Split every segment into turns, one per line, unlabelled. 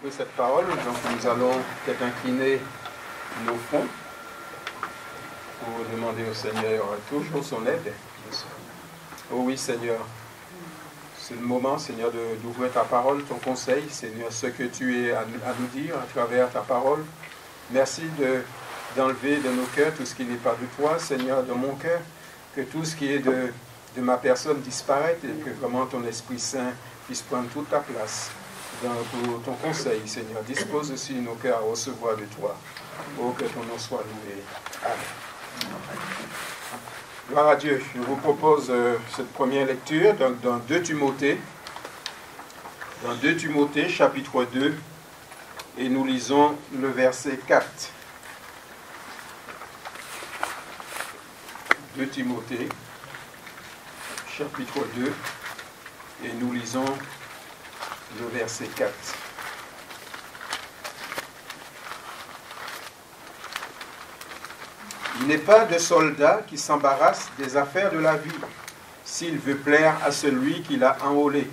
peu cette parole, donc nous allons peut-être incliner nos fronts pour demander au Seigneur toujours son aide. Oh oui, Seigneur, c'est le moment, Seigneur, d'ouvrir ta parole, ton conseil, Seigneur, ce que tu es à nous dire à travers ta parole. Merci d'enlever de nos cœurs tout ce qui n'est pas de toi, Seigneur, de mon cœur, que tout ce qui est de ma personne disparaisse et que vraiment ton Esprit Saint puisse prendre toute ta place pour ton conseil, Seigneur. Dispose aussi nos cœurs à recevoir de toi. Oh, que ton nom soit loué. Amen. Gloire à Dieu. Je vous propose cette première lecture dans 2 Timothée. Dans 2 Timothée, chapitre 2, et nous lisons le verset 4. 2 Timothée, chapitre 2, et nous lisons le verset 4. Il n'est pas de soldat qui s'embarrasse des affaires de la vie, s'il veut plaire à celui qui l'a enrôlé.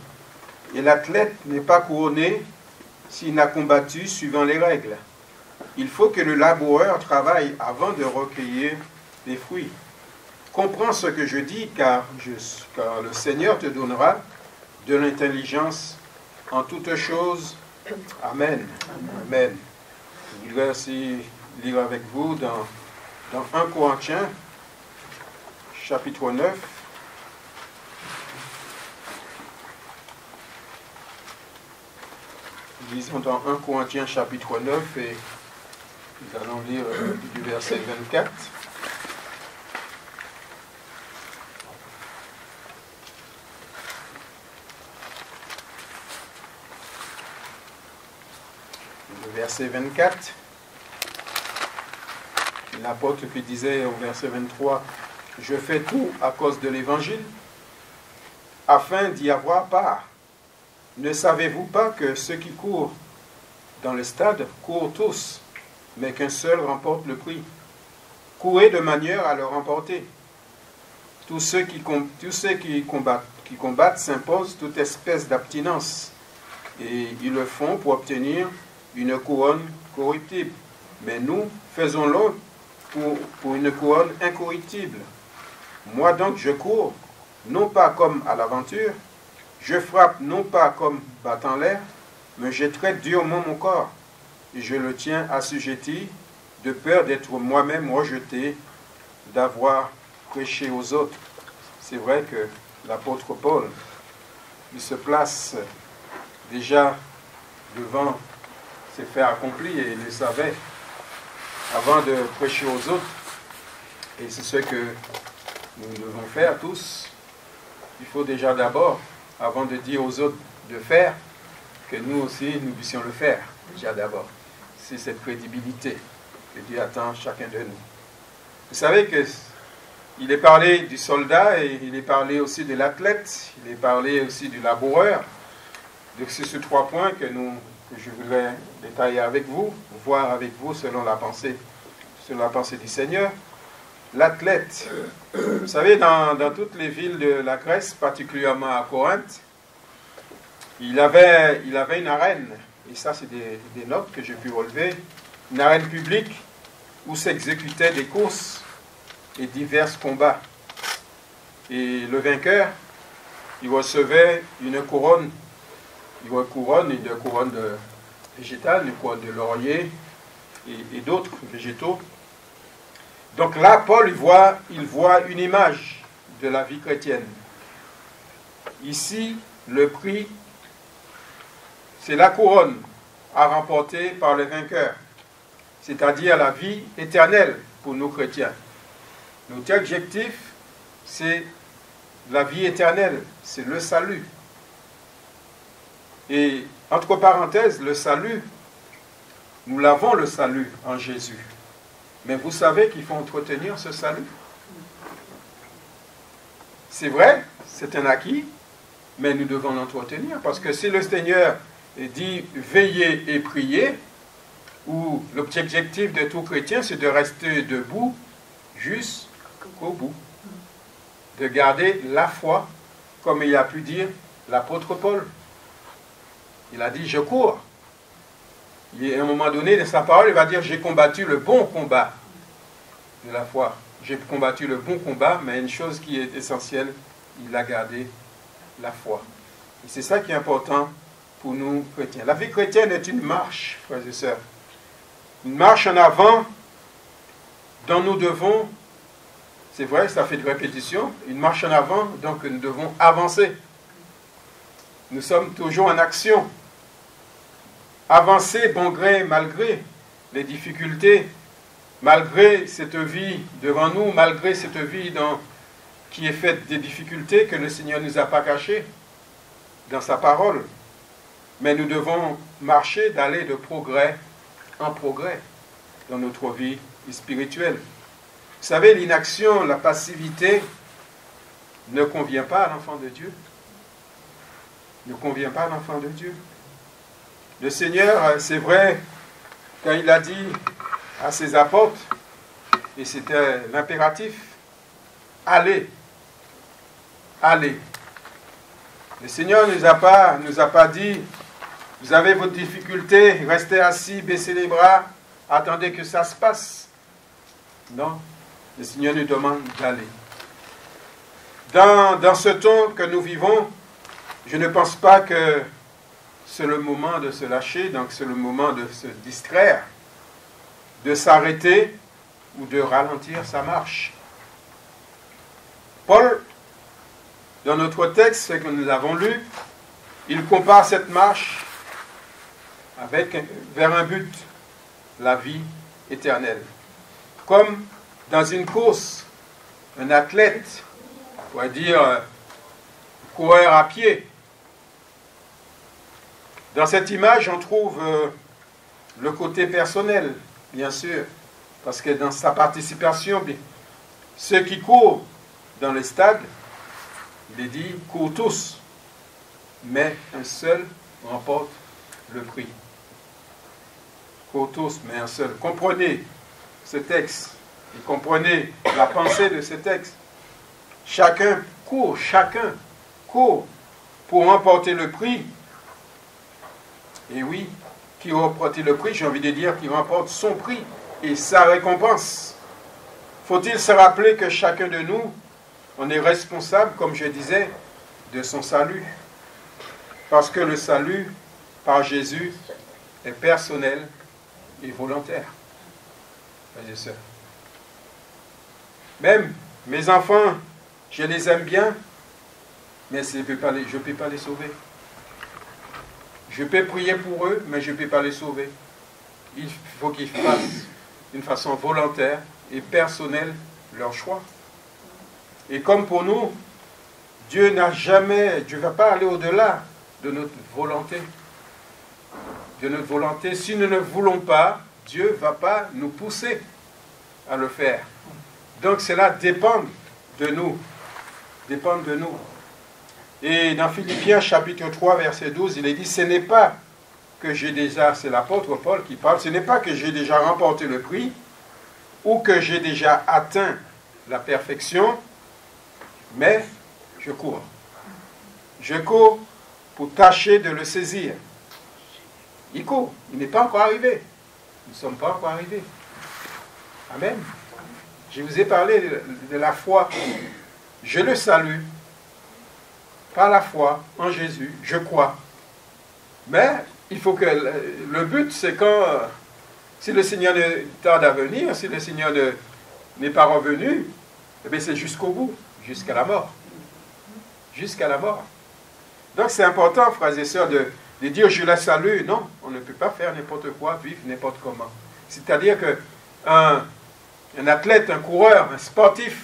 Et l'athlète n'est pas couronné s'il n'a combattu suivant les règles. Il faut que le laboureur travaille avant de recueillir des fruits. Comprends ce que je dis, car le Seigneur te donnera de l'intelligence en toutes choses. Amen. Amen. Je voudrais aussi lire avec vous dans 1 Corinthiens, chapitre 9. Lisons dans 1 Corinthiens, chapitre 9, et nous allons lire du verset 24. Verset 24, l'apôtre qui disait au verset 23, « Je fais tout à cause de l'Évangile, afin d'y avoir part. Ne savez-vous pas que ceux qui courent dans le stade courent tous, mais qu'un seul remporte le prix? Courez de manière à le remporter. Tous ceux qui combattent s'imposent toute espèce d'abstinence, et ils le font pour obtenir une couronne corruptible. Mais nous, faisons-le pour une couronne incorruptible. Moi donc, je cours, non pas comme à l'aventure, je frappe non pas comme battant l'air, mais je traite durement mon corps, et je le tiens assujetti, de peur d'être moi-même rejeté, d'avoir prêché aux autres. » C'est vrai que l'apôtre Paul, il se place déjà devant ses faits accomplis et il le savait avant de prêcher aux autres. Et c'est ce que nous devons faire tous. Il faut déjà d'abord, avant de dire aux autres de faire, que nous aussi nous puissions le faire déjà d'abord. C'est cette crédibilité que Dieu attend chacun de nous. Vous savez que il est parlé du soldat et il est parlé aussi de l'athlète, il est parlé aussi du laboureur. Donc c'est ces 3 points que je voudrais détailler avec vous, voir avec vous selon la pensée du Seigneur. L'athlète, vous savez, dans toutes les villes de la Grèce, particulièrement à Corinthe, il avait une arène, et ça c'est des notes que j'ai pu relever, une arène publique où s'exécutaient des courses et divers combats. Et le vainqueur, il recevait une couronne, une couronne végétale, une couronne de laurier et d'autres végétaux. Donc là, Paul, il voit une image de la vie chrétienne. Ici, le prix, c'est la couronne à remporter par le vainqueur, c'est-à-dire la vie éternelle pour nous chrétiens. Notre objectif, c'est la vie éternelle, c'est le salut. Et entre parenthèses, le salut, nous l'avons le salut en Jésus. Mais vous savez qu'il faut entretenir ce salut. C'est vrai, c'est un acquis, mais nous devons l'entretenir. Parce que si le Seigneur dit « veillez et priez », où l'objectif de tout chrétien, c'est de rester debout jusqu'au bout. De garder la foi, comme il a pu dire l'apôtre Paul. Il a dit « je cours ». à un moment donné, dans sa parole, il va dire, j'ai combattu le bon combat de la foi. J'ai combattu le bon combat, mais une chose qui est essentielle, il a gardé la foi. Et c'est ça qui est important pour nous chrétiens. La vie chrétienne est une marche, frères et sœurs. Une marche en avant dont nous devons, c'est vrai, ça fait de répétition, une marche en avant, donc nous devons avancer. Nous sommes toujours en action. Avancer bon gré, malgré les difficultés, malgré cette vie devant nous, malgré cette vie qui est faite des difficultés que le Seigneur ne nous a pas cachées dans sa parole. Mais nous devons marcher, d'aller de progrès en progrès dans notre vie spirituelle. Vous savez, l'inaction, la passivité ne convient pas à l'enfant de Dieu. Ne convient pas à l'enfant de Dieu. Le Seigneur, c'est vrai, quand il a dit à ses apôtres, et c'était l'impératif, allez, allez. Le Seigneur ne nous a pas dit, vous avez votre difficulté, restez assis, baissez les bras, attendez que ça se passe. Non, le Seigneur nous demande d'aller. Dans ce temps que nous vivons, je ne pense pas que c'est le moment de se lâcher, donc c'est le moment de se distraire, de s'arrêter ou de ralentir sa marche. Paul, dans notre texte, ce que nous avons lu, il compare cette marche vers un but, la vie éternelle. Comme dans une course, un athlète, on pourrait dire coureur à pied. Dans cette image, on trouve le côté personnel, bien sûr, parce que dans sa participation, ceux qui courent dans le stade, il est dit, courent tous, mais un seul remporte le prix. Courent tous, mais un seul. Comprenez ce texte, et comprenez la pensée de ce texte. Chacun court pour remporter le prix. Et oui, qui remporte le prix, j'ai envie de dire, qui remporte son prix et sa récompense. Faut-il se rappeler que chacun de nous, on est responsable, comme je disais, de son salut. Parce que le salut, par Jésus, est personnel et volontaire. Frères et sœurs. Même mes enfants, je les aime bien, mais je ne peux pas les sauver. Je peux prier pour eux, mais je ne peux pas les sauver. Il faut qu'ils fassent d'une façon volontaire et personnelle leur choix. Et comme pour nous, Dieu ne va pas aller au-delà de notre volonté. De notre volonté. Si nous ne voulons pas, Dieu ne va pas nous pousser à le faire. Donc cela dépend de nous. Dépend de nous. Et dans Philippiens chapitre 3 verset 12, il est dit, ce n'est pas que j'ai déjà, c'est l'apôtre Paul qui parle, ce n'est pas que j'ai déjà remporté le prix ou que j'ai déjà atteint la perfection, mais je cours. Je cours pour tâcher de le saisir. Il court, il n'est pas encore arrivé. Nous ne sommes pas encore arrivés. Amen. Je vous ai parlé de la foi. Je le salue. Par la foi en Jésus, je crois. Mais il faut que le but, c'est quand, si le Seigneur tarde à venir, si le Seigneur n'est pas revenu, eh bien c'est jusqu'au bout, jusqu'à la mort. Jusqu'à la mort. Donc c'est important, frères et sœurs, de dire je la salue. Non, on ne peut pas faire n'importe quoi, vivre n'importe comment. C'est-à-dire qu'un athlète, un coureur, un sportif,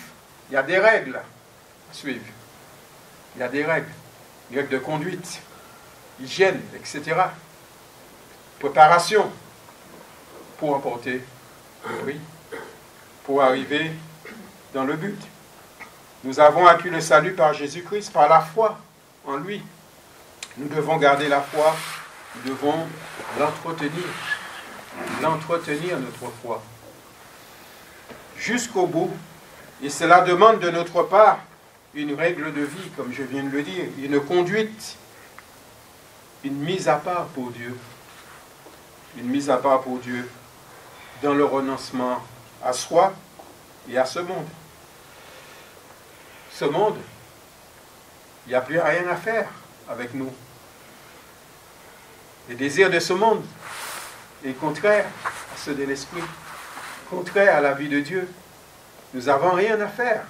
il y a des règles à suivre. Il y a des règles de conduite, hygiène, etc. Préparation pour emporter le prix, pour arriver dans le but. Nous avons acquis le salut par Jésus-Christ, par la foi en lui. Nous devons garder la foi, nous devons l'entretenir notre foi, jusqu'au bout. Et cela demande de notre part une règle de vie, comme je viens de le dire, une conduite, une mise à part pour Dieu. une mise à part pour Dieu dans le renoncement à soi et à ce monde. Ce monde, il n'y a plus rien à faire avec nous. Les désirs de ce monde est contraire à ceux de l'esprit, contraire à la vie de Dieu. Nous n'avons rien à faire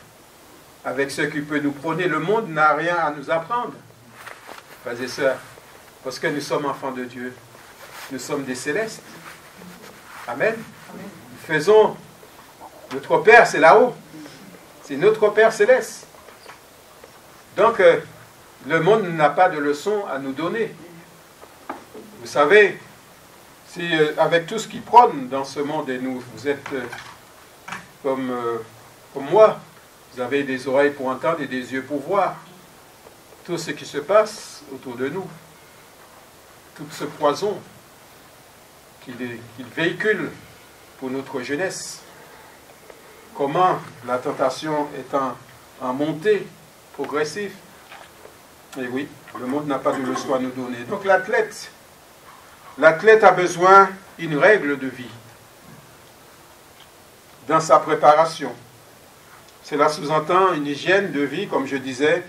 avec ce qui peut nous prôner. Le monde n'a rien à nous apprendre, frères et sœurs, parce que nous sommes enfants de Dieu. Nous sommes des célestes. Amen. Nous faisons, notre Père, c'est là-haut. C'est notre Père céleste. Donc, le monde n'a pas de leçon à nous donner. Vous savez, si avec tout ce qui prône dans ce monde, et vous êtes comme moi, vous avez des oreilles pour entendre et des yeux pour voir tout ce qui se passe autour de nous, tout ce poison qu'il véhicule pour notre jeunesse. Comment la tentation est en montée progressive. Et oui, le monde n'a pas de leçon à nous donner. Donc l'athlète a besoin d'une règle de vie dans sa préparation. Cela sous-entend une hygiène de vie, comme je disais,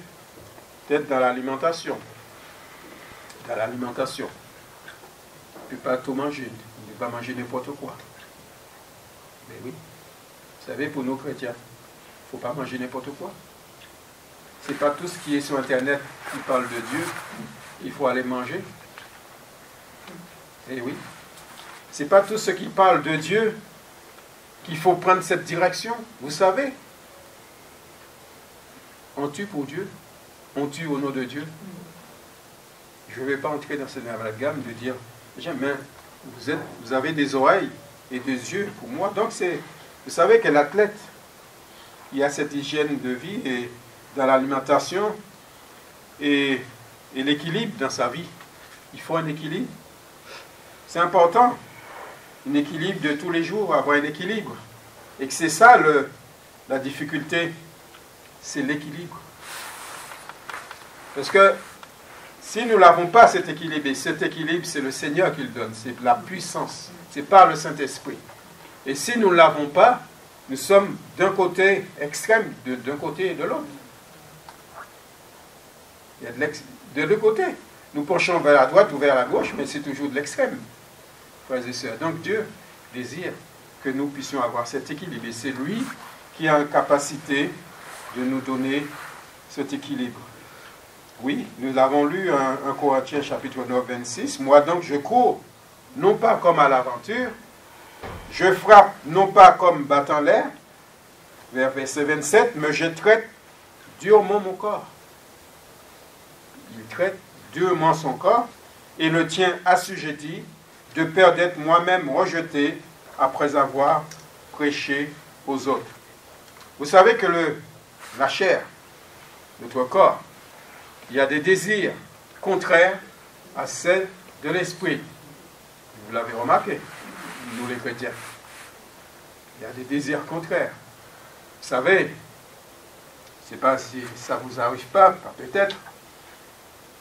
peut-être dans l'alimentation. Dans l'alimentation. Il ne peut pas tout manger. Il ne peut pas manger n'importe quoi. Mais oui, vous savez, pour nos chrétiens, il ne faut pas manger n'importe quoi. Ce n'est pas tout ce qui est sur Internet qui parle de Dieu. Il faut aller manger. Et oui. Ce n'est pas tout ce qui parle de Dieu qu'il faut prendre cette direction. Vous savez, on tue pour Dieu. On tue au nom de Dieu. Je ne vais pas entrer dans cette amalgame de dire, mais vous avez des oreilles et des yeux pour moi. Donc, vous savez que l'athlète, il y a cette hygiène de vie et dans l'alimentation et l'équilibre dans sa vie. Il faut un équilibre. C'est important. Un équilibre de tous les jours, avoir un équilibre. Et que c'est ça la difficulté, c'est l'équilibre. Parce que si nous n'avons pas cet équilibre, et cet équilibre, c'est le Seigneur qui le donne, c'est la puissance, c'est par le Saint-Esprit. Et si nous ne l'avons pas, nous sommes d'un côté extrême, d'un côté et de l'autre. Il y a de deux côtés. Nous penchons vers la droite ou vers la gauche, mais c'est toujours de l'extrême, frères et sœurs. Donc Dieu désire que nous puissions avoir cet équilibre. Et c'est lui qui a la capacité de nous donner cet équilibre. Oui, nous avons lu 1 Corinthiens chapitre 9, 26. Moi donc je cours, non pas comme à l'aventure, je frappe non pas comme battant l'air, vers verset 27, mais je traite durement mon corps. Il traite durement son corps et le tient assujetti, de peur d'être moi-même rejeté après avoir prêché aux autres. Vous savez que la chair, notre corps, il y a des désirs contraires à celles de l'esprit. Vous l'avez remarqué, nous les chrétiens. Il y a des désirs contraires. Vous savez, je ne sais pas si ça ne vous arrive pas peut-être,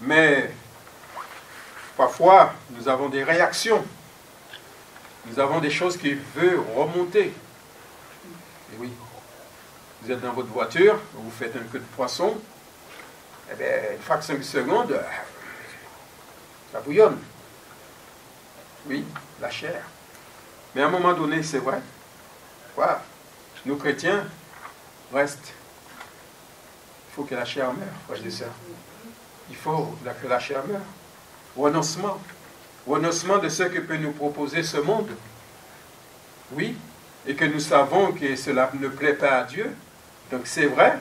mais parfois nous avons des réactions. Nous avons des choses qui veulent remonter. Et oui, vous êtes dans votre voiture, vous faites un queue de poisson, eh bien, une fraction de seconde, ça bouillonne. Oui, la chair. Mais à un moment donné, c'est vrai. Voilà. Nous chrétiens restent. Il faut que la chair meure, frères et sœurs. Il faut que la chair meure. Renoncement. Renoncement de ce que peut nous proposer ce monde. Oui, et que nous savons que cela ne plaît pas à Dieu. Donc c'est vrai,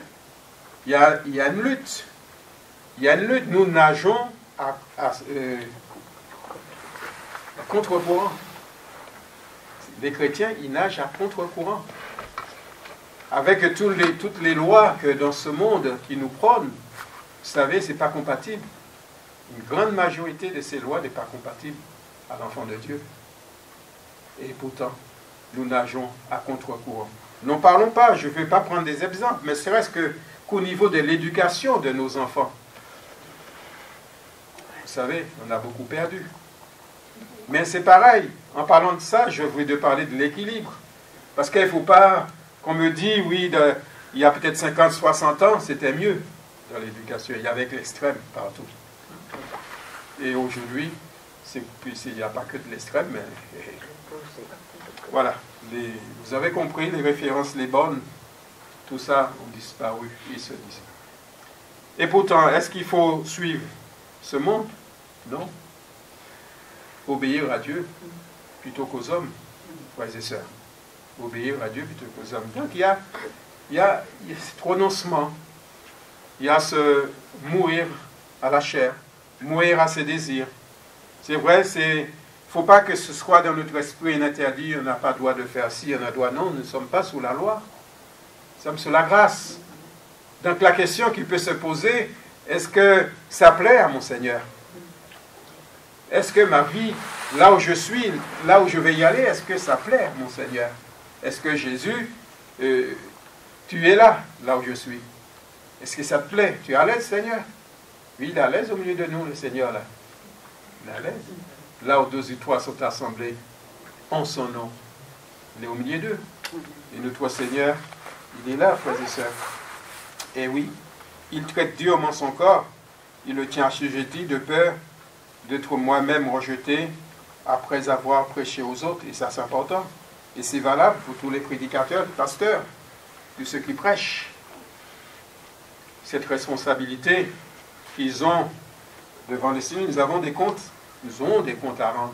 il y a une lutte. Il y a une lutte. Nous nageons à contre-courant. Les chrétiens, ils nagent à contre-courant. Avec toutes les lois que dans ce monde qui nous prônent, vous savez, ce n'est pas compatible. Une grande majorité de ces lois n'est pas compatible à l'enfant de Dieu. Et pourtant, nous nageons à contre-courant. N'en parlons pas, je ne vais pas prendre des exemples, mais serait-ce qu'au niveau de l'éducation de nos enfants, vous savez, on a beaucoup perdu. Mais c'est pareil, en parlant de ça, je voudrais parler de l'équilibre. Parce qu'il ne faut pas qu'on me dise, oui, il y a peut-être 50, 60 ans, c'était mieux dans l'éducation. Il y avait l'extrême partout. Et aujourd'hui, il n'y a pas que de l'extrême, mais voilà. Vous avez compris, les références, les bonnes, tout ça ont disparu, ils se disent. Et pourtant, est-ce qu'il faut suivre ce monde? Non. Obéir à Dieu plutôt qu'aux hommes, frères et sœurs. Obéir à Dieu plutôt qu'aux hommes. Donc il y a ce prononcement, il y a ce mourir à la chair, mourir à ses désirs. C'est vrai, il ne faut pas que ce soit dans notre esprit un interdit, on n'a pas le droit de faire ci, on a le droit. Non, nous ne sommes pas sous la loi. Nous sommes sous la grâce. Donc la question qui peut se poser, est-ce que ça plaît à mon Seigneur? Est-ce que ma vie, là où je suis, là où je vais y aller, est-ce que ça plaît à mon Seigneur? Est-ce que Jésus, tu es là, là où je suis? Est-ce que ça te plaît? Tu es à l'aise, Seigneur? Oui, il est à l'aise au milieu de nous, le Seigneur, là. Il est à l'aise. Là où 2 ou 3 sont assemblés en son nom, il est au milieu d'eux. Et notre Seigneur, il est là, frères et sœurs. Et oui, il traite durement son corps, il le tient assujetti de peur d'être moi-même rejeté après avoir prêché aux autres. Et ça, c'est important. Et c'est valable pour tous les prédicateurs, pasteurs, tous ceux qui prêchent. Cette responsabilité qu'ils ont devant le Seigneur, nous avons des comptes à rendre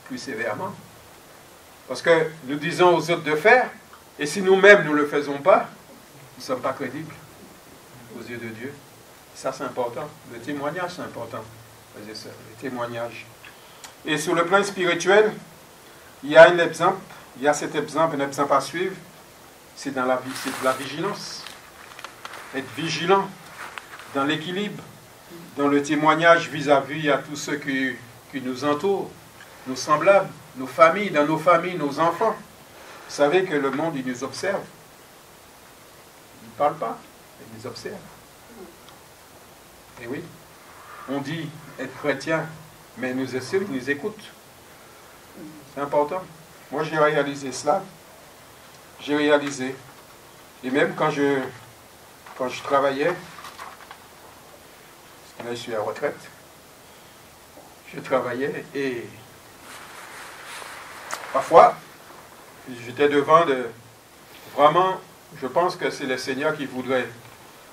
plus sévèrement. Parce que nous disons aux autres de faire, et si nous-mêmes nous ne le faisons pas, nous ne sommes pas crédibles aux yeux de Dieu. Ça, c'est important. Le témoignage, c'est important. Le témoignage. Et sur le plan spirituel, il y a cet exemple, un exemple à suivre, c'est dans la vie, c'est de la vigilance. Être vigilant dans l'équilibre, dans le témoignage vis-à-vis à tous ceux qui nous entourent, nos semblables, nos familles, dans nos familles, nos enfants. Vous savez que le monde, il nous observe. Il ne parle pas, il nous observe. Et oui, on dit être chrétien, mais nous écoutent. C'est important. Moi, j'ai réalisé cela. J'ai réalisé. Et même quand je travaillais, parce que là, je suis à la retraite, je travaillais et parfois, j'étais devant vraiment, je pense que c'est le Seigneur qui voudrait.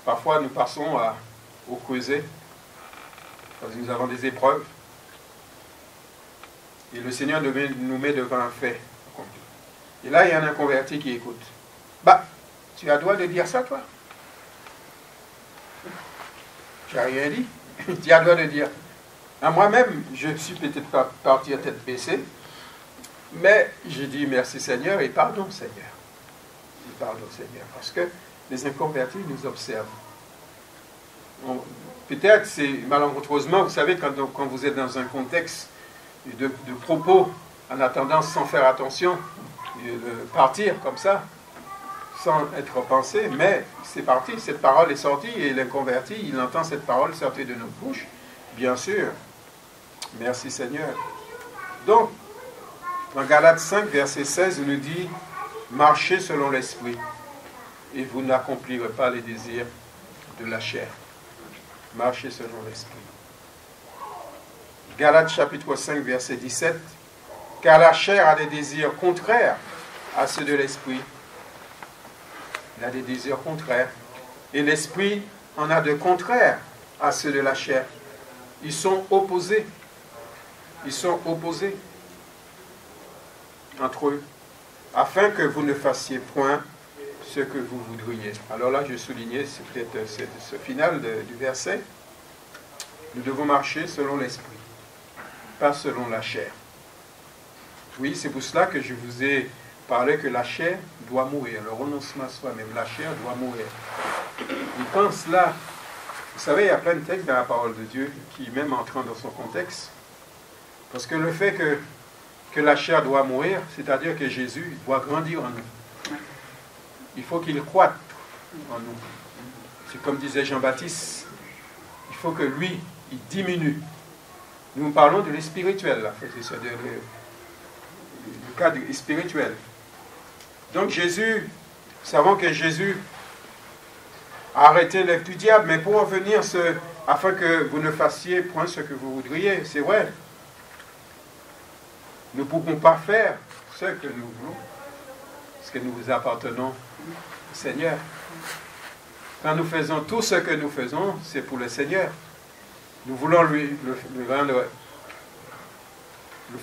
Parfois, nous passons au creuset, parce que nous avons des épreuves. Et le Seigneur nous met devant un fait. Et là, il y a un inconverti qui écoute. Bah, tu as le droit de dire ça, toi? Tu n'as rien dit. Tu as le droit de dire. À moi-même, je suis peut-être pas parti à tête baissée, mais j'ai dit merci Seigneur et pardon Seigneur. Et pardon Seigneur, parce que les inconvertis nous observent. Peut-être, c'est malencontreusement, vous savez, quand vous êtes dans un contexte de propos, en a tendance, sans faire attention, de partir comme ça, sans être pensé, mais c'est parti, cette parole est sortie, et l'inconverti, il entend cette parole sortir de notre bouche, bien sûr. Merci Seigneur. Donc, dans Galates 5, verset 16, il nous dit, marchez selon l'esprit, et vous n'accomplirez pas les désirs de la chair. Marchez selon l'esprit. Galates chapitre 5, verset 17, car la chair a des désirs contraires à ceux de l'esprit. Il a des désirs contraires. Et l'esprit en a de contraires à ceux de la chair. Ils sont opposés. Ils sont opposés entre eux, afin que vous ne fassiez point ce que vous voudriez. Alors là, je soulignais, c'est peut-être ce final du verset. Nous devons marcher selon l'esprit, pas selon la chair. Oui, c'est pour cela que je vous ai parlé que la chair doit mourir, le renoncement à soi-même, la chair doit mourir. Et quand cela, vous savez, il y a plein de textes dans la parole de Dieu qui, même entrant dans son contexte, parce que le fait que la chair doit mourir, c'est-à-dire que Jésus doit grandir en nous. Il faut qu'il croître en nous. C'est comme disait Jean-Baptiste, il faut que lui, il diminue. Nous parlons de l'espirituel, là, du cadre spirituel. Donc Jésus, nous savons que Jésus a arrêté l'œuvre du diable, mais pour en venir, afin que vous ne fassiez point ce que vous voudriez, c'est vrai. Nous ne pouvons pas faire ce que nous voulons, parce que nous appartenons au Seigneur. Quand nous faisons tout ce que nous faisons, c'est pour le Seigneur. Nous voulons lui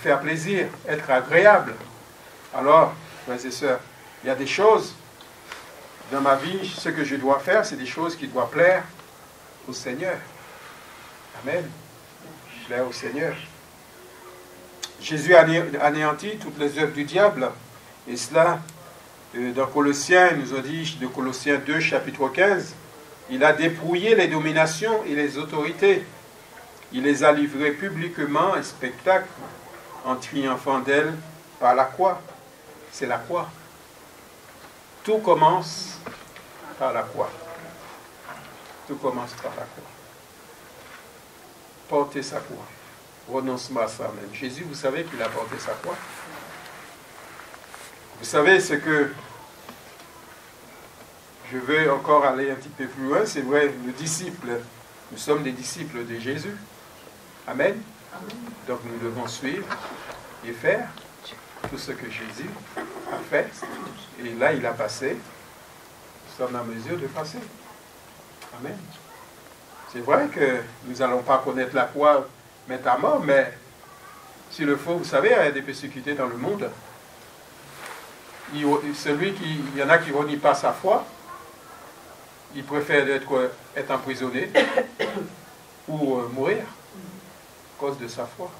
faire plaisir, être agréable. Alors, frères et sœurs, il y a des choses dans ma vie, ce que je dois faire, c'est des choses qui doivent plaire au Seigneur. Amen. Plaire au Seigneur. Jésus a anéanti toutes les œuvres du diable. Et cela, dans Colossiens, il nous a dit, de Colossiens 2, chapitre 15, il a dépouillé les dominations et les autorités. Il les a livrées publiquement, un spectacle, en triomphant d'elles par la croix. C'est la croix. Tout commence par la croix. Tout commence par la croix. Porter sa croix. Renoncement à ça même. Jésus, vous savez qu'il a porté sa croix. Vous savez ce que je veux encore aller un petit peu plus loin. C'est vrai, le disciple, nous sommes des disciples de Jésus. Amen. Donc nous devons suivre et faire tout ce que Jésus a fait. Et là, il a passé. Nous sommes en mesure de passer. Amen. C'est vrai que nous n'allons pas connaître la croix, mettre à mort, mais s'il le faut, vous savez, il y a des persécutés dans le monde. Il y en a qui ne renient pas sa foi. Il préfère être emprisonné ou mourir à cause de sa foi.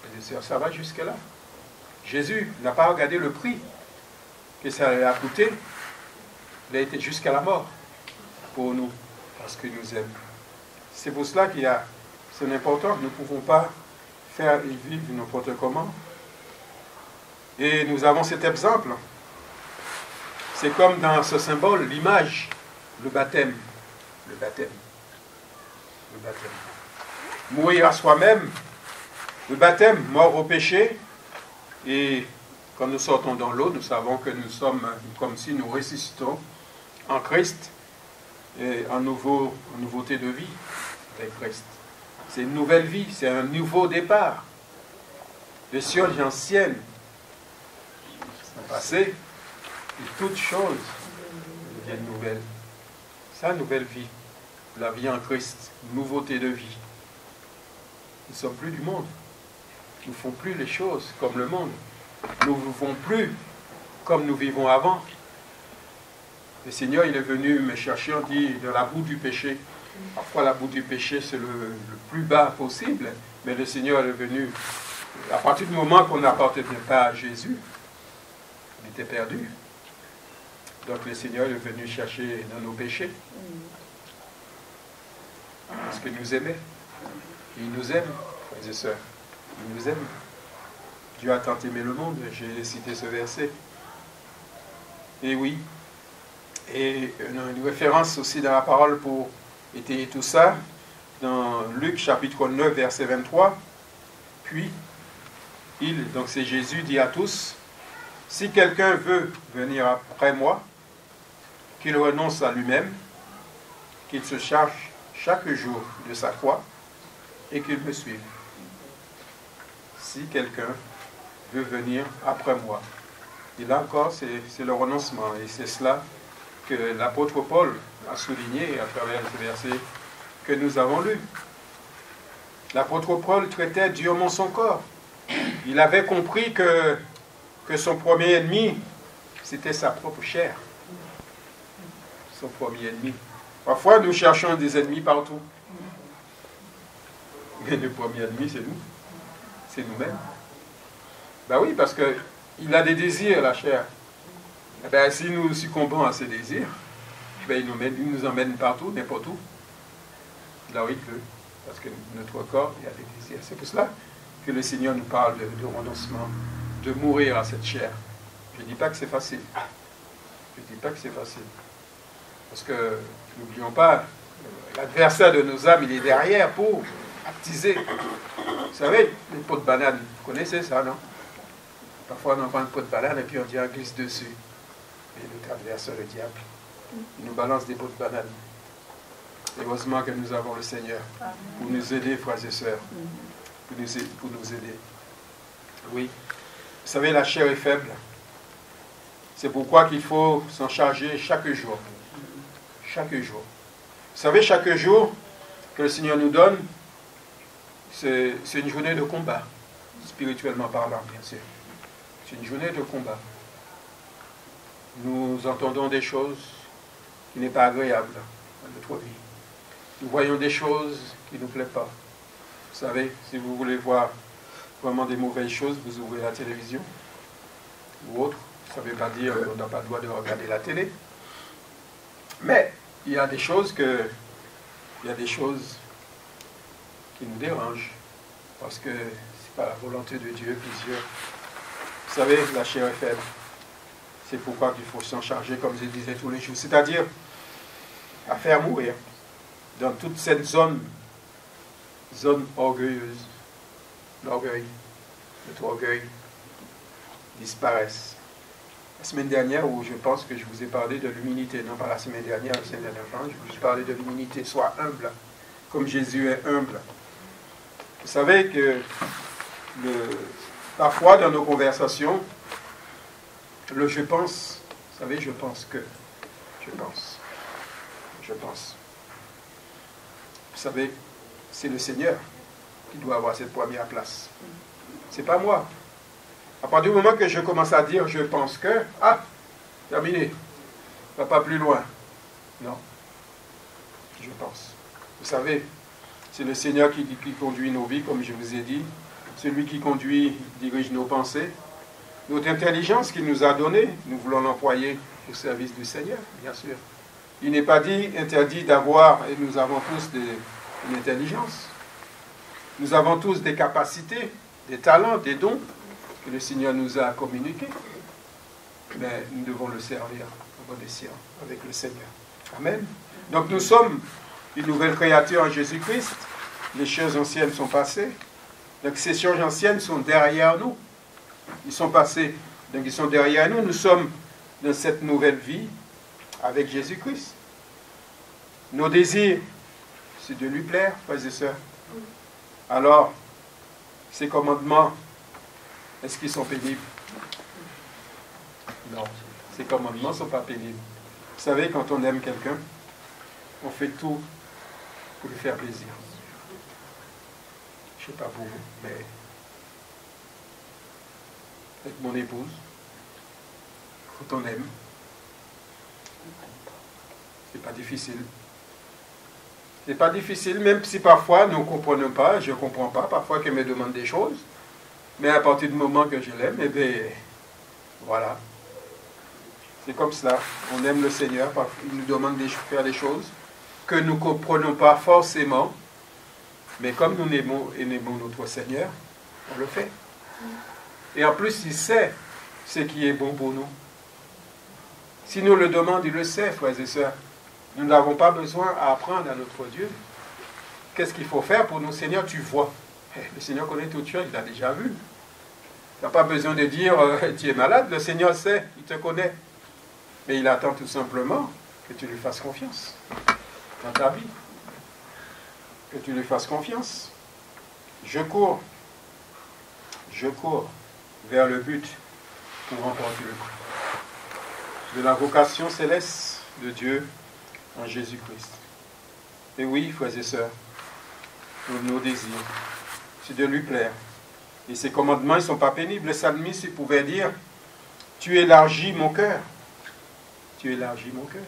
Et ça va jusque-là. Jésus n'a pas regardé le prix que ça a coûté. Il a été jusqu'à la mort pour nous, parce qu'il nous aime. C'est pour cela c'est important. Nous ne pouvons pas faire et vivre n'importe comment. Et nous avons cet exemple. C'est comme dans ce symbole, l'image, le baptême. Le baptême. Le baptême. Mourir à soi-même. Le baptême, mort au péché. Et quand nous sortons dans l'eau, nous savons que nous sommes comme si nous ressuscitons en Christ et en nouveauté de vie avec Christ. C'est une nouvelle vie, c'est un nouveau départ. Les choses anciennes sont passées et toutes choses deviennent nouvelles. C'est une nouvelle vie, la vie en Christ, une nouveauté de vie. Nous ne sommes plus du monde. Nous ne faisons plus les choses comme le monde. Nous ne vivons plus comme nous vivons avant. Le Seigneur, il est venu me chercher, on dit, dans la boue du péché. Parfois, la boue du péché, c'est le plus bas possible. Mais le Seigneur est venu, à partir du moment qu'on n'appartenait pas à Jésus, on était perdu. Donc, le Seigneur est venu chercher dans nos péchés. Parce qu'il nous aimait. Il nous aime, frères et sœurs. Il nous aime. Dieu a tant aimé le monde. J'ai cité ce verset. Et oui. Et une référence aussi dans la parole pour étayer tout ça, dans Luc chapitre 9, verset 23. Puis, donc c'est Jésus, dit à tous, « Si quelqu'un veut venir après moi, qu'il renonce à lui-même, qu'il se charge chaque jour de sa croix, et qu'il me suive. » Si quelqu'un veut venir après moi. Et là encore, c'est le renoncement. Et c'est cela que l'apôtre Paul a souligné à travers ce verset que nous avons lu. L'apôtre Paul traitait durement son corps. Il avait compris que son premier ennemi, c'était sa propre chair. Son premier ennemi. Parfois, nous cherchons des ennemis partout. Mais le premier ennemi, c'est nous. C'est nous-mêmes. Ben oui, parce qu'il a des désirs, la chair. Eh bien, si nous succombons à ces désirs, ben, il nous emmène partout, n'importe où. Là où il veut. Parce que notre corps, il y a des désirs. C'est pour cela que le Seigneur nous parle de renoncement, de mourir à cette chair. Je ne dis pas que c'est facile. Je ne dis pas que c'est facile. Parce que, n'oublions pas, l'adversaire de nos âmes, il est derrière pour baptisé. Vous savez, les pots de banane, vous connaissez ça, non? Parfois, on prend une pot de banane et puis on dit, on glisse dessus. Et notre adversaire, le diable, il nous balance des pots de banane. Heureusement que nous avons le Seigneur pour nous aider, frères et sœurs. Pour nous aider. Oui. Vous savez, la chair est faible. C'est pourquoi qu'il faut s'en charger chaque jour. Chaque jour. Vous savez, chaque jour que le Seigneur nous donne, c'est une journée de combat, spirituellement parlant, bien sûr. C'est une journée de combat. Nous entendons des choses qui n'est pas agréables dans notre vie. Nous voyons des choses qui ne nous plaisent pas. Vous savez, si vous voulez voir vraiment des mauvaises choses, vous ouvrez la télévision ou autre. Ça ne veut pas dire qu'on n'a pas le droit de regarder la télé. Mais il y a des choses qui nous dérangent. Parce que ce n'est pas la volonté de Dieu, plusieurs. Vous savez, la chair est faible. C'est pourquoi il faut s'en charger, comme je disais tous les jours. C'est-à-dire à faire mourir dans toute cette zone orgueilleuse. L'orgueil, notre orgueil disparaisse. La semaine dernière, où je pense que je vous ai parlé de l'humilité, non pas la semaine dernière, la semaine dernière, je vous ai parlé de l'humilité. Sois humble, comme Jésus est humble. Vous savez que parfois dans nos conversations, le je pense, vous savez, je pense que, je pense. Vous savez, c'est le Seigneur qui doit avoir cette première place. C'est pas moi. À partir du moment que je commence à dire je pense que, terminé, va pas plus loin. Non, je pense. Vous savez, c'est le Seigneur qui conduit nos vies, comme je vous ai dit. Celui qui dirige nos pensées. Notre intelligence qu'il nous a donnée, nous voulons l'employer au service du Seigneur, bien sûr. Il n'est pas interdit d'avoir, et nous avons tous une intelligence. Nous avons tous des capacités, des talents, des dons que le Seigneur nous a communiqués. Mais nous devons le servir en bon escient avec le Seigneur. Amen. Donc nous sommes une nouvelle créature en Jésus-Christ. Les choses anciennes sont passées. Donc ces choses anciennes sont derrière nous. Ils sont passés. Donc ils sont derrière nous. Nous sommes dans cette nouvelle vie avec Jésus-Christ. Nos désirs, c'est de lui plaire, frères et sœurs. Alors, ces commandements, est-ce qu'ils sont pénibles? Non, ces commandements ne sont pas pénibles. Vous savez, quand on aime quelqu'un, on fait tout pour lui faire plaisir. Je ne sais pas pour vous, mais avec mon épouse, quand on aime, c'est pas difficile. C'est pas difficile, même si parfois nous ne comprenons pas, je ne comprends pas, parfois qu'elle me demande des choses, mais à partir du moment que je l'aime, eh bien, voilà. C'est comme cela. On aime le Seigneur, il nous demande de faire des choses que nous ne comprenons pas forcément, mais comme nous aimons notre Seigneur, on le fait. Et en plus, il sait ce qui est bon pour nous. Si nous le demandons, il le sait, frères et sœurs. Nous n'avons pas besoin à apprendre à notre Dieu. Qu'est-ce qu'il faut faire pour nous? Seigneur, tu vois. Le Seigneur connaît toutes choses, il l'a déjà vu. Tu n'as pas besoin de dire, tu es malade, le Seigneur sait, il te connaît. Mais il attend tout simplement que tu lui fasses confiance dans ta vie. Que tu lui fasses confiance. Je cours vers le but pour remporter le prix de la vocation céleste de Dieu en Jésus-Christ. Et oui, frères et sœurs, nos désirs, c'est de lui plaire. Et ces commandements, ils ne sont pas pénibles. Le psalmiste, il pouvait dire, tu élargis mon cœur. Tu élargis mon cœur.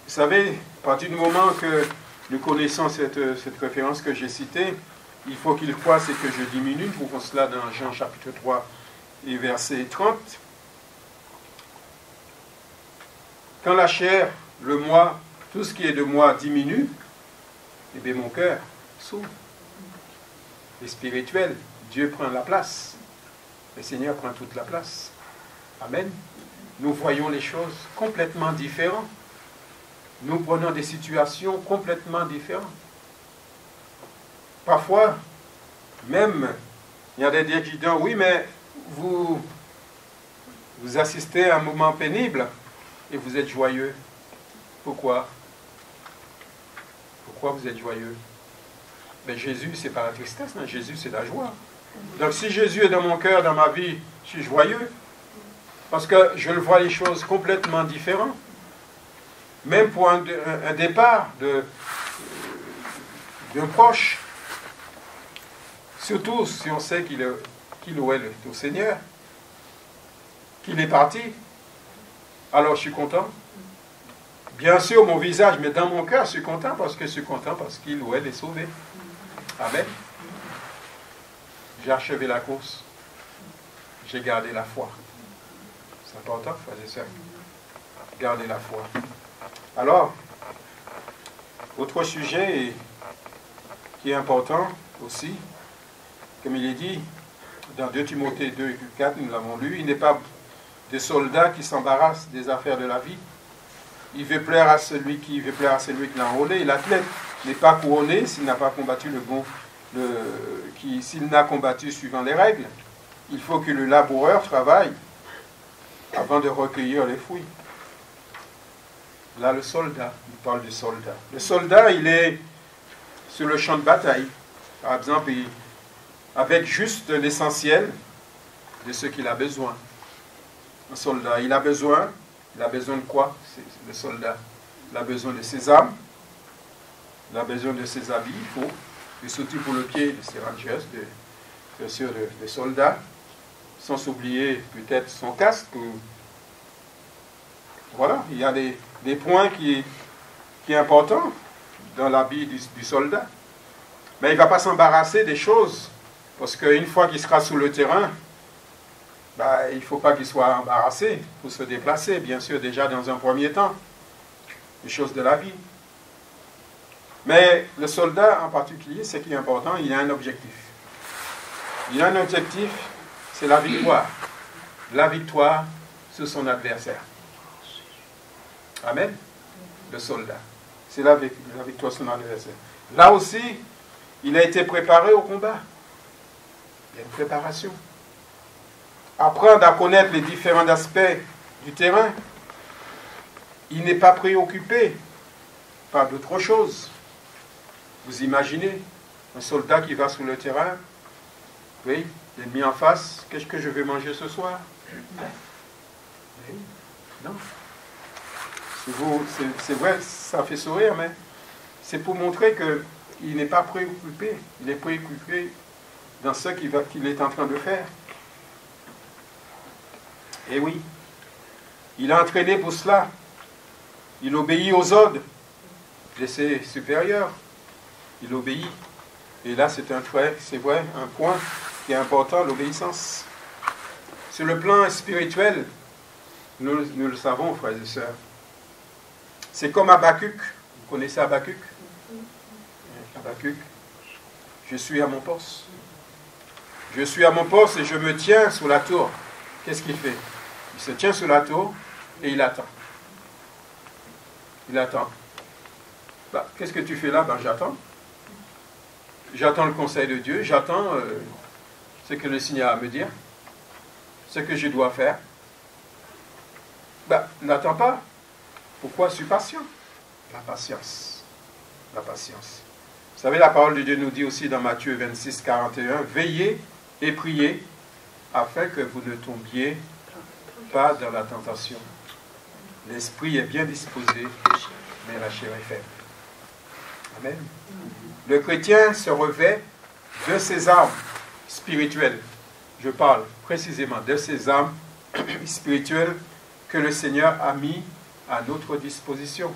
Vous savez, à partir du moment que nous connaissons cette référence que j'ai citée, il faut qu'il croie ce que je diminue. Nous trouvons cela dans Jean chapitre 3 et verset 30. Quand la chair, le moi, tout ce qui est de moi diminue, eh bien mon cœur s'ouvre. Et spirituel, Dieu prend la place. Le Seigneur prend toute la place. Amen. Nous voyons les choses complètement différentes. Nous prenons des situations complètement différentes. parfois, même, il y a des dieux qui disent, oui, mais vous assistez à un moment pénible et vous êtes joyeux. Pourquoi? Pourquoi vous êtes joyeux? Mais Jésus, c'est pas la tristesse, hein? Jésus, c'est la joie. Donc si Jésus est dans mon cœur, dans ma vie, je suis joyeux. Parce que je le vois les choses complètement différentes. Même pour un départ d'un proche. Surtout si on sait qu'il ou elle est au Seigneur. Qu'il est parti. Alors je suis content. Bien sûr, mon visage, mais dans mon cœur, je suis content parce qu'il ou elle est sauvé. Amen. J'ai achevé la course. J'ai gardé la foi. C'est important, frères et sœurs. Garder la foi. Alors, autre sujet qui est important aussi, comme il est dit dans 2 Timothée 2 et 4, nous l'avons lu, il n'est pas de soldat qui s'embarrasse des affaires de la vie. Il veut plaire à celui qui l'a enrôlé. Et l'athlète n'est pas couronné s'il n'a pas combattu s'il n'a combattu suivant les règles. Il faut que le laboureur travaille avant de recueillir les fruits. Là, le soldat, il parle du soldat. Le soldat, il est sur le champ de bataille. Par exemple, avec juste l'essentiel de ce qu'il a besoin. Un soldat, il a besoin de quoi, le soldat? Il a besoin de ses armes, il a besoin de ses habits, il faut, et surtout pour le pied de ses rangers, bien sûr, des soldats, sans oublier peut-être son casque. Voilà, il y a des points qui est important dans l'habit du soldat. Mais il ne va pas s'embarrasser des choses, parce qu'une fois qu'il sera sur le terrain, il ne faut pas qu'il soit embarrassé pour se déplacer, bien sûr, déjà dans un premier temps, les choses de la vie. Mais le soldat en particulier, ce qui est important, il a un objectif. Il a un objectif, c'est la victoire. La victoire sur son adversaire. Amen. Le soldat. C'est la victoire sur son adversaire. Là aussi, il a été préparé au combat. Il y a une préparation. Apprendre à connaître les différents aspects du terrain. Il n'est pas préoccupé par d'autres choses. Vous imaginez un soldat qui va sur le terrain, oui, l'ennemi en face, qu'est-ce que je vais manger ce soir? Oui, non. C'est vrai, ça fait sourire, mais c'est pour montrer qu'il n'est pas préoccupé. Il est préoccupé dans ce qu'il est en train de faire. Et oui, il est entraîné pour cela. Il obéit aux ordres de ses supérieurs. Il obéit. Et là, c'est vrai, un point qui est important, l'obéissance. Sur le plan spirituel, nous le savons, frères et sœurs. C'est comme Habakkuk. Vous connaissez Habakkuk? Habakkuk. Je suis à mon poste. Je suis à mon poste et je me tiens sur la tour. Qu'est-ce qu'il fait? Il se tient sur la tour et il attend. Il attend. Qu'est-ce que tu fais là? J'attends. J'attends le conseil de Dieu. J'attends ce que le Seigneur a à me dire. Ce que je dois faire. N'attends pas. Pourquoi je suis patient? La patience. La patience. Vous savez, la parole de Dieu nous dit aussi dans Matthieu 26, 41, « Veillez et priez afin que vous ne tombiez pas dans la tentation. L'esprit est bien disposé, mais la chair est faible. » Amen. Le chrétien se revêt de ses armes spirituelles. Je parle précisément de ces armes spirituelles que le Seigneur a mis à notre disposition.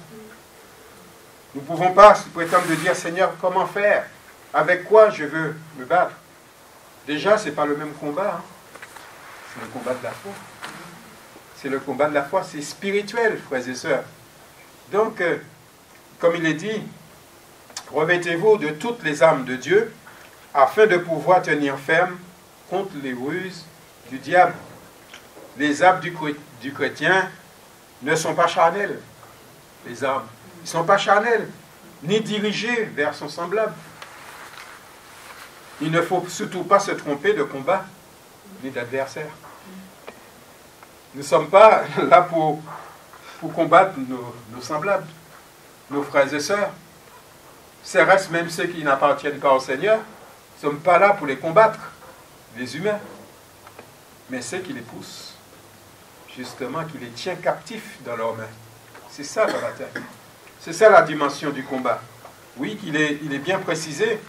Nous ne pouvons pas prétendre de dire, Seigneur, comment faire? Avec quoi je veux me battre? Déjà, ce n'est pas le même combat. C'est le combat de la foi. C'est le combat de la foi, c'est spirituel, frères et sœurs. Donc, comme il est dit, revêtez-vous de toutes les armes de Dieu, afin de pouvoir tenir ferme contre les ruses du diable. Les armes du chrétien ne sont pas charnelles. Les armes, ils ne sont pas charnelles, ni dirigées vers son semblable. Il ne faut surtout pas se tromper de combat ni d'adversaire. Nous ne sommes pas là pour combattre nos semblables, nos frères et sœurs. Ce reste même ceux qui n'appartiennent pas au Seigneur. Nous ne sommes pas là pour les combattre, les humains, mais ceux qui les poussent, justement, qui les tient captifs dans leurs mains. C'est ça la bataille. C'est ça la dimension du combat. Oui, il est bien précisé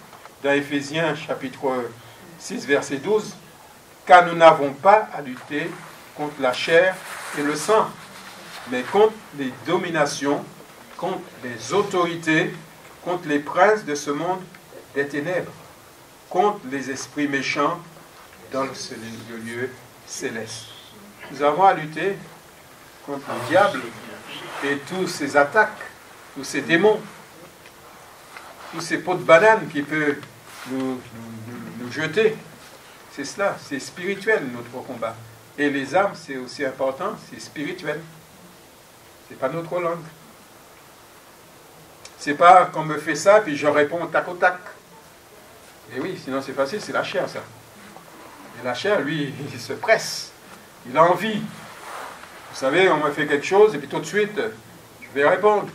dans Éphésiens chapitre 6, verset 12, car nous n'avons pas à lutter contre la chair et le sang, mais contre les dominations, contre les autorités, contre les princes de ce monde des ténèbres, contre les esprits méchants dans le lieu céleste. Nous avons à lutter contre le diable et tous ses attaques, tous ces démons, tous ces pots de banane qui peuvent nous jeter. C'est cela, c'est spirituel notre combat. Et les âmes, c'est aussi important, c'est spirituel. C'est pas notre langue. C'est pas qu'on me fait ça, puis je réponds tac au tac. Et oui, sinon c'est facile, c'est la chair ça. Et la chair, lui, il se presse. Il a envie. Vous savez, on me fait quelque chose, et puis tout de suite, je vais répondre.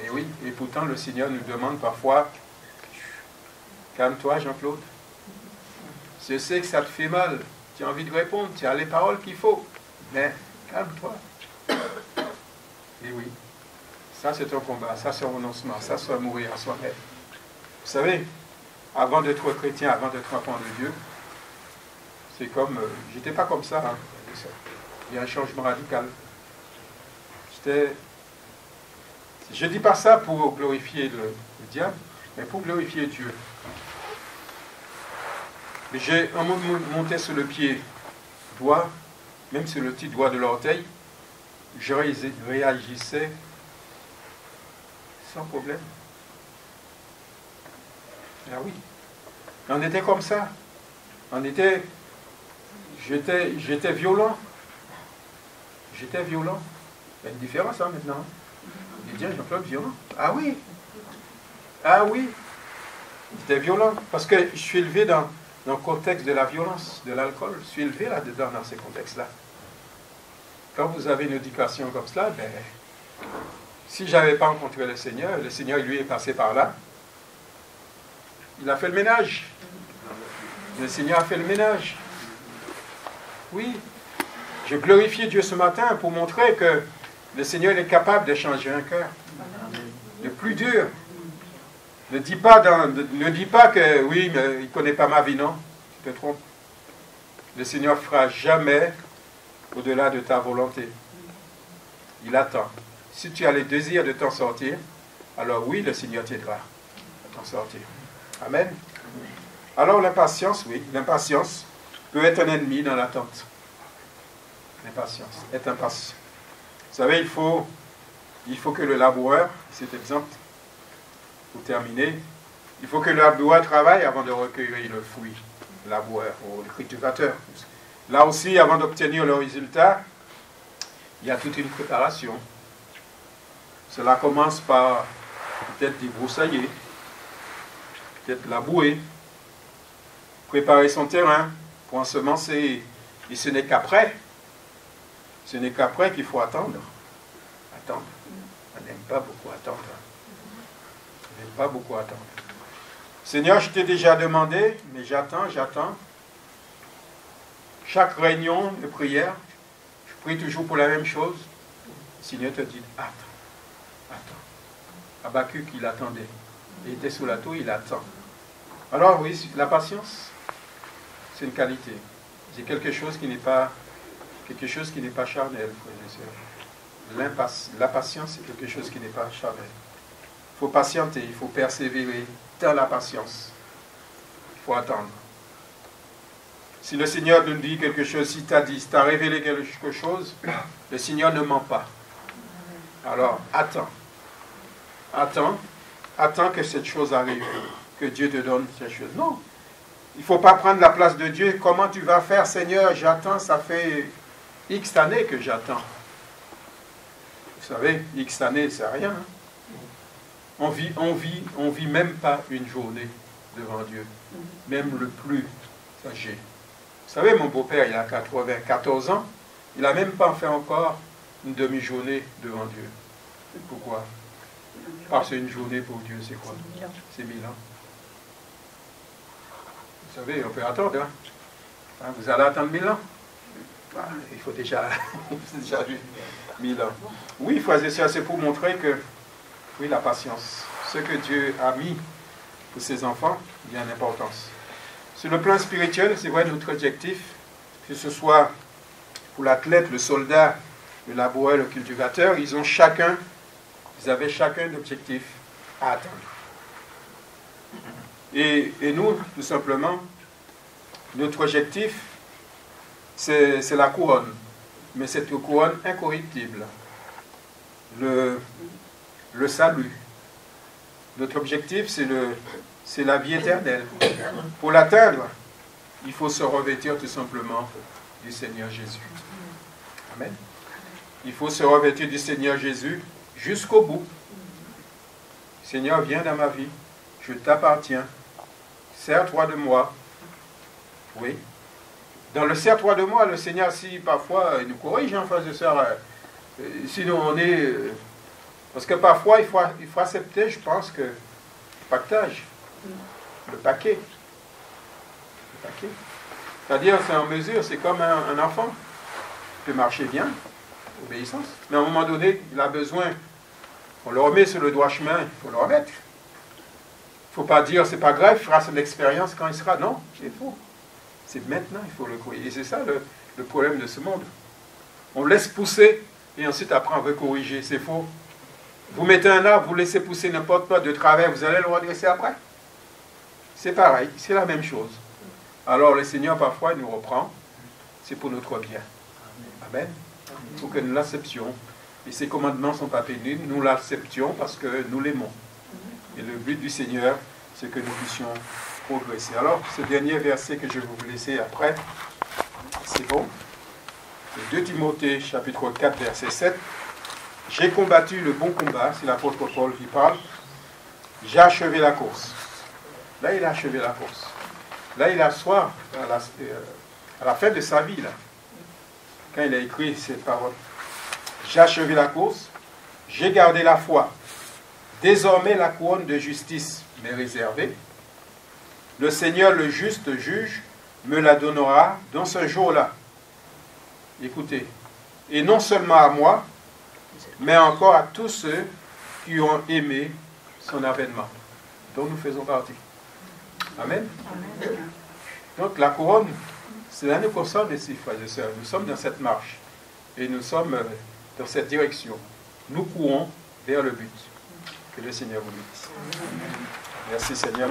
Et oui, et pourtant le Seigneur nous demande parfois, calme-toi Jean-Claude. Je sais que ça te fait mal, tu as envie de répondre, tu as les paroles qu'il faut, mais calme-toi. Et oui, ça c'est un combat, ça c'est un renoncement, ça c'est mourir à soi-même. Vous savez, avant d'être chrétien, avant d'être enfant de Dieu, c'est comme, j'étais pas comme ça, hein. Il y a un changement radical. Je ne dis pas ça pour glorifier le diable, mais pour glorifier Dieu. J'ai monté sur le pied droit, même sur le petit doigt de l'orteil, je réagissais sans problème. Ah oui, on était comme ça. J'étais violent. J'étais violent. Il y a une différence hein, maintenant. Il dit, Jean-Claude violent. Ah oui. Ah oui. J'étais violent. Parce que je suis élevé dans le contexte de la violence, de l'alcool. Je suis élevé là-dedans, dans ces contextes-là. Quand vous avez une éducation comme cela, ben, si je n'avais pas rencontré le Seigneur lui est passé par là. Il a fait le ménage. Le Seigneur a fait le ménage. Oui. Je glorifie Dieu ce matin pour montrer que le Seigneur est capable de changer un cœur. Le plus dur. Ne dis pas que oui, mais il ne connaît pas ma vie, non. Tu te trompes. Le Seigneur ne fera jamais au-delà de ta volonté. Il attend. Si tu as le désir de t'en sortir, alors oui, le Seigneur t'aidera à t'en sortir. Amen. Alors l'impatience, oui, l'impatience peut être un ennemi dans l'attente. L'impatience, être impatient. Vous savez, il faut que le laboureur, cet exemple, pour terminer, il faut que le laboureur travaille avant de recueillir le fruit, le laboureur ou le cultivateur. Là aussi, avant d'obtenir le résultat, il y a toute une préparation. Cela commence par peut-être débroussailler, peut-être labourer, préparer son terrain pour ensemencer. Et ce n'est qu'après qu'il faut attendre. Attendre. On n'aime pas beaucoup attendre. On n'aime pas beaucoup attendre. Seigneur, je t'ai déjà demandé, mais j'attends. Chaque réunion de prière, je prie toujours pour la même chose. Le Seigneur te dit, attends. Habakkuk, il attendait. Il était sous la tour, il attend. Alors oui, la patience, c'est une qualité. C'est quelque chose qui n'est pas charnel, frères et sœurs. La patience, c'est quelque chose qui n'est pas charnel. Il faut patienter, il faut persévérer dans la patience. Il faut attendre. Si le Seigneur nous dit quelque chose, si t'a révélé quelque chose, le Seigneur ne ment pas. Alors, attends. Attends que cette chose arrive, que Dieu te donne cette chose. Non, il ne faut pas prendre la place de Dieu. Comment tu vas faire, Seigneur? J'attends, ça fait X années que j'attends. Vous savez, X années, c'est rien. Hein? On vit même pas une journée. devant Dieu, même le plus âgé. Vous savez, mon beau-père, il a 94 ans, il n'a même pas fait encore une demi-journée devant Dieu. Pourquoi? Parce qu'une journée pour Dieu, c'est quoi? C'est 1000 ans. Vous savez, on peut attendre. Hein? Vous allez attendre 1000 ans? Il faut déjà 1000 ans. Oui, frères et sœurs, c'est pour montrer que, oui, la patience, ce que Dieu a mis pour ses enfants, il y a une importance. Sur le plan spirituel, c'est vrai, notre objectif, que ce soit pour l'athlète, le soldat, le laboureur, le cultivateur, ils avaient chacun d'objectifs à atteindre. Et nous, tout simplement, notre objectif, c'est la couronne, mais c'est une couronne incorruptible, le salut. Notre objectif, c'est la vie éternelle. Pour l'atteindre, il faut se revêtir tout simplement du Seigneur Jésus. Amen. Il faut se revêtir du Seigneur Jésus jusqu'au bout. Seigneur, viens dans ma vie, je t'appartiens, sers-toi de moi. Oui. Dans le sers-toi de moi, le Seigneur, si parfois il nous corrige en face de ça, sinon on est... parce que parfois il faut accepter, je pense, que le pactage, le paquet. C'est-à-dire, c'est en mesure, c'est comme un enfant. Il peut marcher bien, obéissance, mais à un moment donné, il a besoin, on le remet sur le droit chemin, il faut le remettre. Il ne faut pas dire, c'est pas grave, il fera son expérience quand il sera. Non, c'est faux. C'est maintenant, il faut le corriger. Et c'est ça le problème de ce monde. On laisse pousser, et ensuite après on veut corriger, c'est faux. Vous mettez un arbre, vous laissez pousser n'importe quoi de travers, vous allez le redresser après. C'est pareil, c'est la même chose. Alors le Seigneur parfois il nous reprend, c'est pour notre bien. Amen. Il faut que nous l'acceptions. Et ces commandements ne sont pas pénibles, nous l'acceptions parce que nous l'aimons. Et le but du Seigneur, c'est que nous puissions progresser. Alors, ce dernier verset que je vais vous laisser après, c'est bon. 2 Timothée, chapitre 4, verset 7. J'ai combattu le bon combat, c'est l'apôtre Paul qui parle. J'ai achevé la course. Là, il a achevé la course. Là, il assoit à la fin de sa vie, là, quand il a écrit ces paroles. J'ai achevé la course, j'ai gardé la foi. Désormais, la couronne de justice m'est réservée. Le Seigneur, le juste juge, me la donnera dans ce jour-là. Écoutez, et non seulement à moi, mais encore à tous ceux qui ont aimé son avènement, dont nous faisons partie. Amen. Amen. Donc la couronne, c'est l'année pour ça, mes frères et sœurs. Nous sommes dans cette marche et nous sommes dans cette direction. Nous courons vers le but. Que le Seigneur vous bénisse. Merci Seigneur.